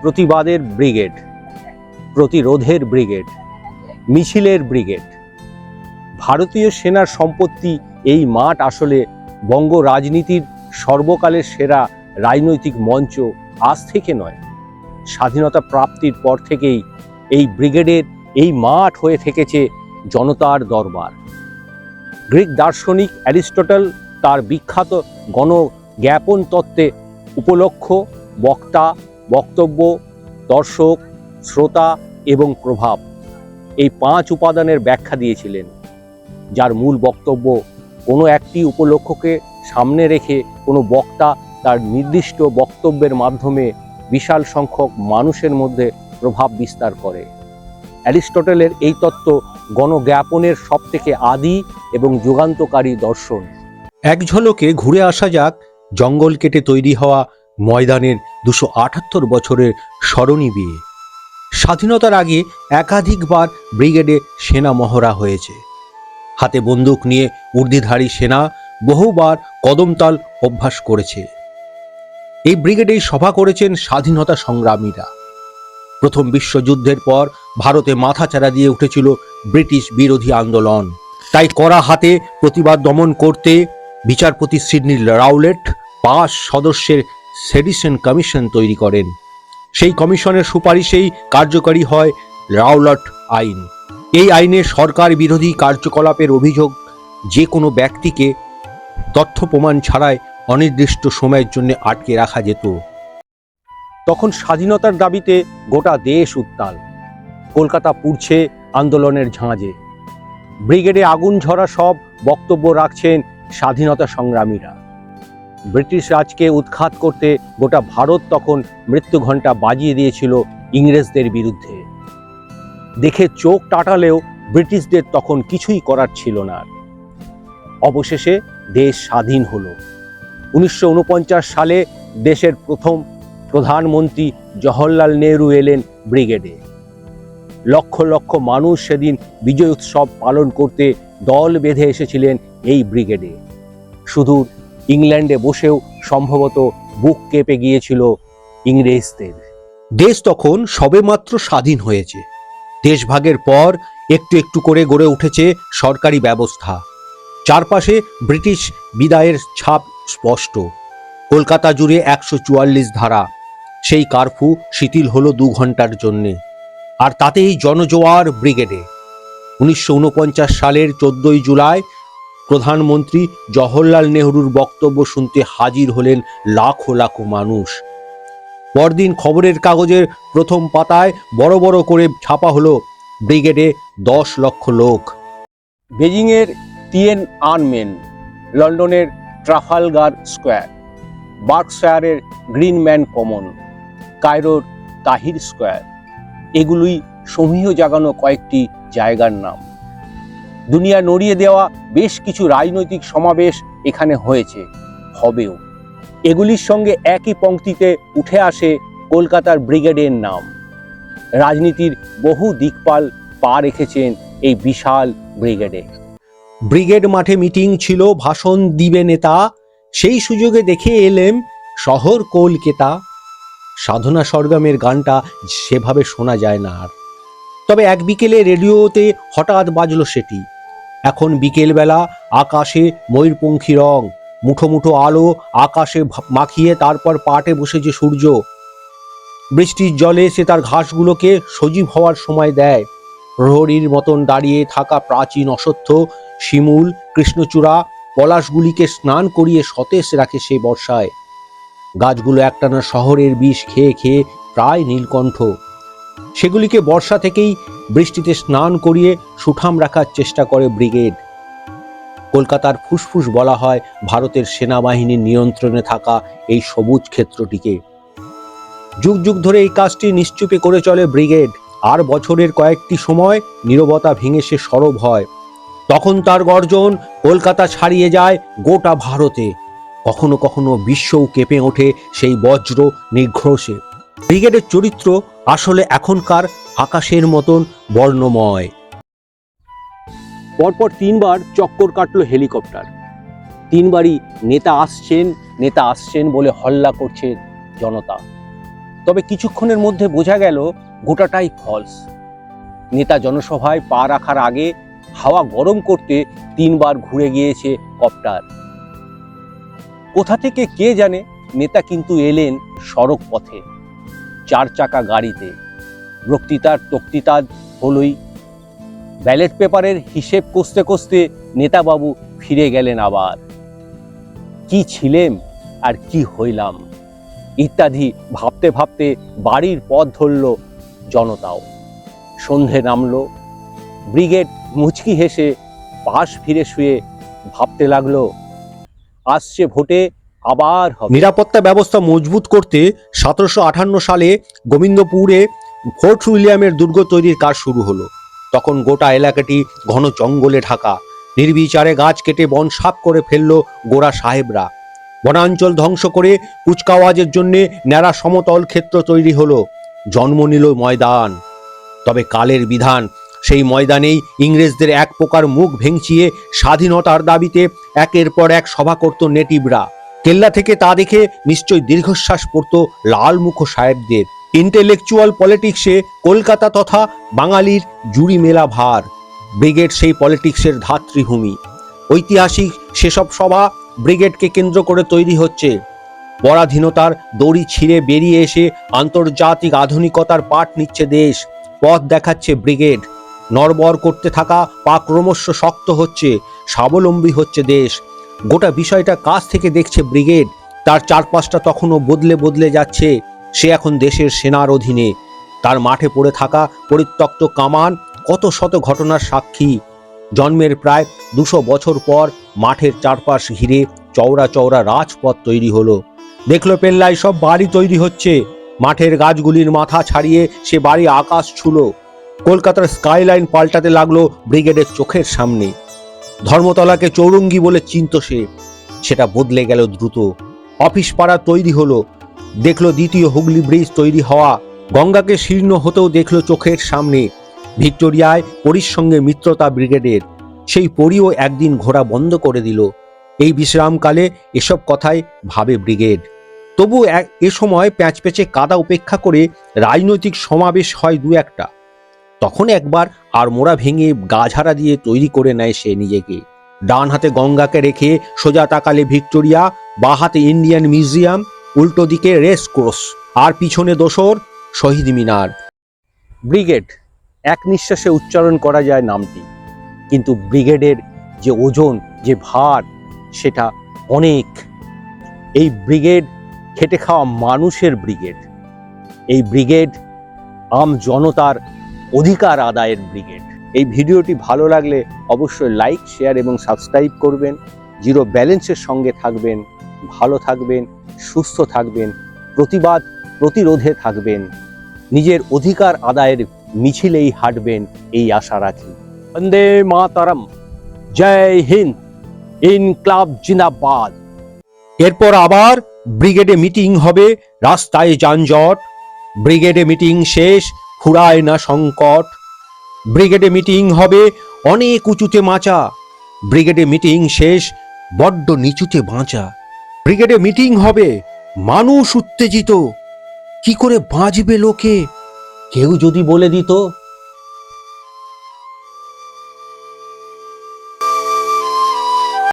প্রতিবাদের ব্রিগেড, প্রতিরোধের ব্রিগেড, মিছিলের ব্রিগেড। ভারতীয় সেনার সম্পত্তি এই মাঠ আসলে বঙ্গ রাজনীতির সর্বকালের সেরা রাজনৈতিক মঞ্চ আজ থেকে নয়, স্বাধীনতা প্রাপ্তির পর থেকেই এই ব্রিগেডের এই মাঠ হয়ে থেকেছে জনতার দরবার। গ্রিক দার্শনিক অ্যারিস্টটল তার বিখ্যাত গণজ্ঞাপন তত্ত্বে উপলক্ষ, বক্তা, বক্তব্য, দর্শক, শ্রোতা এবং প্রভাব এই 5 উপাদানের ব্যাখ্যা দিয়েছিলেন, যার মূল বক্তব্য কোনো একটি উপলক্ষকে সামনে রেখে কোনো বক্তা তার নির্দিষ্ট বক্তব্যের মাধ্যমে বিশাল সংখ্যক মানুষের মধ্যে প্রভাব বিস্তার করে। অ্যারিস্টটলের এই তত্ত্ব গণজ্ঞাপনের সবথেকে আদি এবং যুগান্তকারী দর্শন। এক ঝলকে ঘুরে আসা যাক জঙ্গল কেটে তৈরি হওয়া ময়দানের 278 বছরের স্মরণী বিয়ে। স্বাধীনতার আগে একাধিকবার ব্রিগেডে সেনা মহড়া হয়েছে। হাতে বন্দুক নিয়ে ঊর্ধ্বধারী সেনা বহুবার কদমতাল অভ্যাস করেছে। এই ব্রিগেডেই সভা করেছেন স্বাধীনতা সংগ্রামীরা। প্রথম বিশ্বযুদ্ধের পর ভারতে মাথাচাড়া দিয়ে উঠেছিল ব্রিটিশ বিরোধী আন্দোলন। তাই কড়া হাতে প্রতিবাদ দমন করতে বিচারপতি সিডনি রাউলেট 5 সদস্যের সেডিশন কমিশন তৈরি করেন। সেই কমিশনের সুপারিশেই কার্যকরী হয় রাউলেট আইন। এই আইনে সরকার বিরোধী কার্যকলাপের অভিযোগ যে কোনো ব্যক্তিকে তথ্য প্রমাণ ছাড়াই অনির্দিষ্ট সময়ের জন্য আটকে রাখা যেত। তখন স্বাধীনতার দাবিতে গোটা দেশ উত্তাল। কলকাতা পুড়ছে আন্দোলনের ঝাঁঝে। ব্রিগেডে আগুন ঝরা সব বক্তব্য রাখছেন স্বাধীনতা সংগ্রামীরা। ব্রিটিশ রাজকে উৎখাত করতে গোটা ভারত তখন মৃত্যু ঘণ্টা বাজিয়ে দিয়েছিল ইংরেজদের বিরুদ্ধে। দেখে চোখ টাটালেও ব্রিটিশদের তখন কিছুই করার ছিল না। অবশেষে দেশ স্বাধীন হলো। 1949 সালে দেশের প্রথম প্রধানমন্ত্রী জওহরলাল নেহরু এলেন ব্রিগেডে। লক্ষ লক্ষ মানুষ সেদিন বিজয় উৎসব পালন করতে দল বেঁধে এসেছিলেন এই ব্রিগেডে। সুদূর ইংল্যান্ডে বসেও সম্ভবত বুক কেঁপে গিয়েছিল ইংরেজদের। দেশ তখন সবেমাত্র স্বাধীন হয়েছে। দেশভাগের পর একটু একটু করে গড়ে উঠেছে সরকারি ব্যবস্থা। চারপাশে ব্রিটিশ বিদায়ের ছাপ স্পষ্ট। কলকাতা জুড়ে 144 ধারা। সেই কারফিউ শিথিল হলো 2 ঘন্টার জন্যে। আর তাতেই জনজোয়ার ব্রিগেডে। 1949 সালের 14 জুলাই প্রধানমন্ত্রী জওহরলাল নেহরুর বক্তব্য শুনতে হাজির হলেন লাখো লাখো মানুষ। পরদিন খবরের কাগজের প্রথম পাতায় বড় বড় করে ছাপা হলো ব্রিগেডে 10 লক্ষ লোক। বেজিংয়ের তিয়ানআনমেন, লন্ডনের ট্রাফালগার স্কোয়ার, বার্কশায়ারের গ্রিনম্যান কমন, কায়রোর তাহির স্কোয়ার, এগুলোই সমীহ জাগানো কয়েকটি জায়গার নাম। দুনিয়া নড়িয়ে দেওয়া বেশ কিছু রাজনৈতিক সমাবেশ এখানে হয়েছে, হবেও। এগুলির সঙ্গে একই পংক্তিতে উঠে আসে কলকাতার ব্রিগেডের নাম। রাজনীতির বহু দিকপাল পা রেখেছেন এই বিশাল ব্রিগেডে। ব্রিগেড মাঠে মিটিং ছিল, ভাষণ দিবে নেতা, সেই সুযোগে দেখে এলেম শহর কলকাতা। সাধনা সরগমের গানটা সেভাবে শোনা যায় না আর। তবে এক বিকেলে রেডিওতে হঠাৎ বাজলো সেটি। এখন বিকেলবেলা, আকাশে ময়ূরপঙ্খী রং, মুঠো মুঠো আলো আকাশে মাখিয়ে তারপর পাটে বসেছে সূর্য। বৃষ্টির জলে সে তার ঘাসগুলোকে সজীব হওয়ার সময় দেয়। প্রহরীর মতন দাঁড়িয়ে থাকা প্রাচীন অশ্বত্থ, শিমুল, কৃষ্ণচূড়া, পলাশগুলিকে স্নান করিয়ে সতেজ রাখে সে বর্ষায়। গাছগুলো একটানা শহরের বিষ খেয়ে খেয়ে প্রায় নীলকণ্ঠ। সেগুলিকে বর্ষা থেকেই বৃষ্টিতে স্নান করিয়ে সুঠাম রাখার চেষ্টা করে ব্রিগেড। কলকাতার ফুসফুস বলা হয় ভারতের সেনাবাহিনীর নিয়ন্ত্রণে থাকা এই সবুজ ক্ষেত্রটিকে। যুগ যুগ ধরে এই কাজটি নিশ্চুপে করে চলে ব্রিগেড। আর বছরের কয়েকটি সময় নীরবতা ভেঙে সে সরব হয়। তখন তার গর্জন কলকাতা ছাড়িয়ে যায় গোটা ভারতে। কখনো কখনো বিশ্বও কেঁপে ওঠে সেই বজ্র নির্ঘোষে। ব্রিগেডের চরিত্র আসলে এখনকার আকাশের মতন বর্ণময়। পরপর 3 বার চক্কর কাটলো হেলিকপ্টার। 3 বারই নেতা আসছেন বলে হল্লা করছে জনতা। তবে কিছুক্ষণের মধ্যে বোঝা গেল গোটাটাই ফলস। নেতা জনসভায় পা রাখার আগে হাওয়া গরম করতে 3 বার ঘুরে গিয়েছে কপ্টার। কোথা থেকে কে জানে, নেতা কিন্তু এলেন সড়ক পথে, 4 চাকা গাড়িতে। বক্তৃতা হলোই। ব্যালট পেপারের হিসেব কষতে কষতে নেতাবাবু ফিরে গেলেন আবার। কি ছিলেম আর কি হইলাম ইত্যাদি ভাবতে ভাবতে বাড়ির পথ ধরল জনতাও। সন্ধে নামলো। ব্রিগেড মুচকি হেসে পাশ ফিরে শুয়ে ভাবতে লাগলো, আসছে ভোটে আবার হবে। নিরাপত্তা ব্যবস্থা মজবুত করতে 1758 সালে গোবিন্দপুরে ফোর্ট উইলিয়ামের দুর্গ তৈরির কাজ শুরু হলো। তখন গোটা এলাকাটি ঘন জঙ্গলে ঢাকা। নির্বিচারে গাছ কেটে বন সাফ করে ফেললো গোরা সাহেবরা। বনাঞ্চল ধ্বংস করে কুচকাওয়াজের জন্য ন্যাড়া সমতল ক্ষেত্র তৈরি হলো। জন্ম নিল ময়দান। তবে কালের বিধান, সেই ময়দানেই ইংরেজদের এক প্রকার মুখ ভেঙচিয়ে স্বাধীনতার দাবিতে একের পর এক সভা করত নেটিভরা। কেল্লা থেকে তা দেখে নিশ্চয় দীর্ঘশ্বাস পড়ত লালমুখ সাহেবদের। ইন্টেলেকচুয়াল পলিটিক্সে কলকাতা তথা বাঙালির জুড়ি মেলা ভার। ব্রিগেড সেই পলিটিক্সের ধাত্রীভূমি। ঐতিহাসিক সেসব সভা ব্রিগেডকে কেন্দ্র করে তৈরি হচ্ছে। পরাধীনতার দড়ি ছিঁড়ে বেরিয়ে এসে আন্তর্জাতিক আধুনিকতার পাঠ নিচ্ছে দেশ। পথ দেখাচ্ছে ব্রিগেড। নড়বড় করতে থাকা পা ক্রমশ শক্ত হচ্ছে, স্বাবলম্বী হচ্ছে দেশ। গোটা বিষয়টা কাছ থেকে দেখছে ব্রিগেড। তার চারপাশটা তখনও বদলে বদলে যাচ্ছে। সে এখন দেশের সেনার অধীনে। তার মাঠে পড়ে থাকা পরিত্যক্ত কামান কত শত ঘটনার সাক্ষী। জন্মের প্রায় 200 বছর পর মাঠের চারপাশ ঘিরে চওড়া চওড়া রাজপথ তৈরি হলো। দেখলো পেল্লায় সব বাড়ি তৈরি হচ্ছে। মাঠের গাছগুলির মাথা ছাড়িয়ে সে বাড়ি আকাশ ছুলো। কলকাতার স্কাইলাইন পাল্টাতে লাগলো ব্রিগেডের চোখের সামনে। ধর্মতলাকে চৌরঙ্গি বলে চিনত সে, সেটা বদলে গেল দ্রুত। অফিস পাড়া তৈরি হলো। দেখলো দ্বিতীয় হুগলি ব্রিজ তৈরি হওয়া। গঙ্গাকে শীর্ণ হতেও দেখলো চোখের সামনে। ভিক্টোরিয়ায় পরীর সঙ্গে মিত্রতা ব্রিগেডের। সেই পরীও একদিন ঘোরা বন্ধ করে দিল। এই বিশ্রামকালে এসব কথাই ভাবে ব্রিগেড। তবু এ সময় প্যাঁচপেঁচে কাদা উপেক্ষা করে রাজনৈতিক সমাবেশ হয় 2-1টা। তখন একবার আড়মোড়া ভেঙে গাঝাড়া দিয়ে তৈরি করে নেয় সে নিজেকে। ডান হাতে গঙ্গাকে রেখে সোজা তাকালে ভিক্টোরিয়া, বাঁ হাতে ইন্ডিয়ান মিউজিয়াম, উল্টো দিকে রেস কোর্স, আর পিছনে দোসর শহীদ মিনার। ব্রিগেড, এক নিঃশ্বাসে উচ্চারণ করা যায় নামটি, কিন্তু ব্রিগেডের যে ওজন, যে ভার, সেটা অনেক। এই ব্রিগেড খেটে খাওয়া মানুষের ব্রিগেড। এই ব্রিগেড আম জনতার অধিকার আদায়ের ব্রিগেড। এই ভিডিওটি ভালো লাগলে অবশ্যই লাইক, শেয়ার এবং সাবস্ক্রাইব করবেন। জিরো ব্যালেন্সের সঙ্গে থাকবেন, ভালো থাকবেন, সুস্থ থাকবেন, প্রতিরোধে থাকবেন, নিজের অধিকার আদায়ের মিছিলেই হাঁটবেন, এই আশা রাখি। বন্দে মাতরম, জয় হিন্দ, ইনকলাব জিন্দাবাদ। এরপর আবার ব্রিগেডে মিটিং হবে, রাস্তায় যানজট। ব্রিগেডে মিটিং শেষ, ফুরায় না সংকট। ব্রিগেডে মিটিং হবে অনেক উঁচুতে মাচা। ব্রিগেডে মিটিং শেষ, বড্ড নিচুতে বাঁচা। ব্রিগেডে মিটিং হবে, মানুষ উত্তেজিত। কি করে বাঁচবে লোকে? কেউ যদি বলে দিত